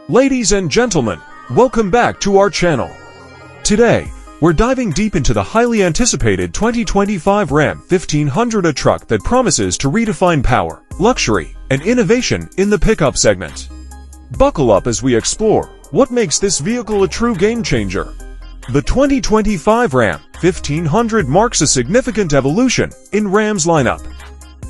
Ladies and gentlemen, welcome back to our channel. Today, we're diving deep into the highly anticipated 2025 Ram 1500, a truck that promises to redefine power, luxury, and innovation in the pickup segment. Buckle up as we explore what makes this vehicle a true game-changer. The 2025 Ram 1500 marks a significant evolution in Ram's lineup.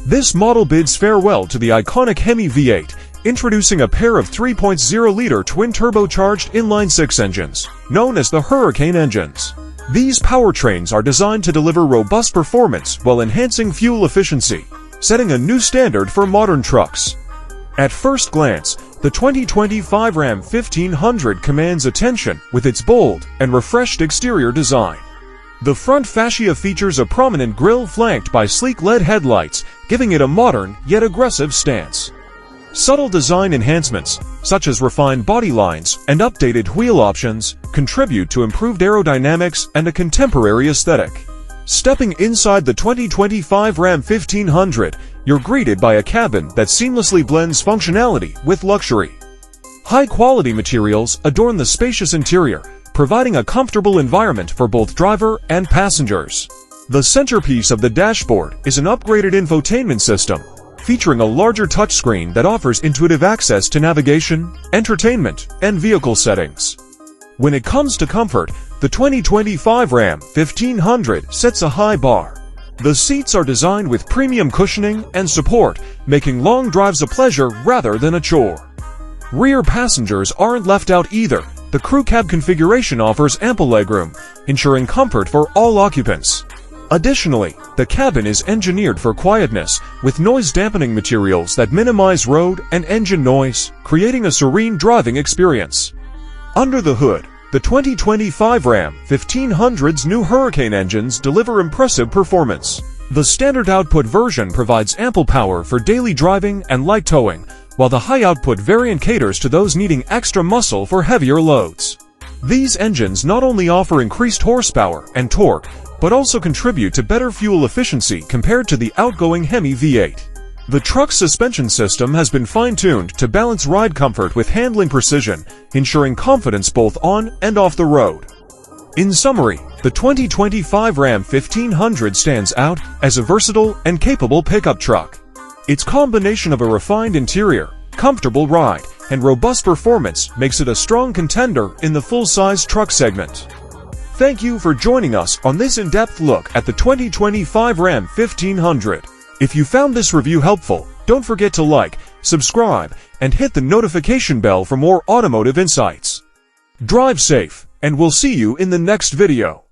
This model bids farewell to the iconic Hemi V8, introducing a pair of 3.0-liter twin-turbocharged inline-six engines, known as the Hurricane engines. These powertrains are designed to deliver robust performance while enhancing fuel efficiency, setting a new standard for modern trucks. At first glance, the 2025 Ram 1500 commands attention with its bold and refreshed exterior design. The front fascia features a prominent grille flanked by sleek LED headlights, giving it a modern yet aggressive stance. Subtle design enhancements, such as refined body lines and updated wheel options, contribute to improved aerodynamics and a contemporary aesthetic. Stepping inside the 2025 Ram 1500, you're greeted by a cabin that seamlessly blends functionality with luxury. High-quality materials adorn the spacious interior, providing a comfortable environment for both driver and passengers. The centerpiece of the dashboard is an upgraded infotainment system, featuring a larger touchscreen that offers intuitive access to navigation, entertainment, and vehicle settings. When it comes to comfort, the 2025 Ram 1500 sets a high bar. The seats are designed with premium cushioning and support, making long drives a pleasure rather than a chore. Rear passengers aren't left out either. The crew cab configuration offers ample legroom, ensuring comfort for all occupants. Additionally, the cabin is engineered for quietness, with noise-dampening materials that minimize road and engine noise, creating a serene driving experience. Under the hood, the 2025 Ram 1500's new Hurricane engines deliver impressive performance. The standard output version provides ample power for daily driving and light towing, while the high-output variant caters to those needing extra muscle for heavier loads. These engines not only offer increased horsepower and torque, but also contribute to better fuel efficiency compared to the outgoing Hemi V8. The truck's suspension system has been fine-tuned to balance ride comfort with handling precision, ensuring confidence both on and off the road. In summary, the 2025 Ram 1500 stands out as a versatile and capable pickup truck. Its combination of a refined interior, comfortable ride, and robust performance makes it a strong contender in the full-size truck segment. Thank you for joining us on this in-depth look at the 2025 Ram 1500. If you found this review helpful, don't forget to like, subscribe, and hit the notification bell for more automotive insights. Drive safe, and we'll see you in the next video.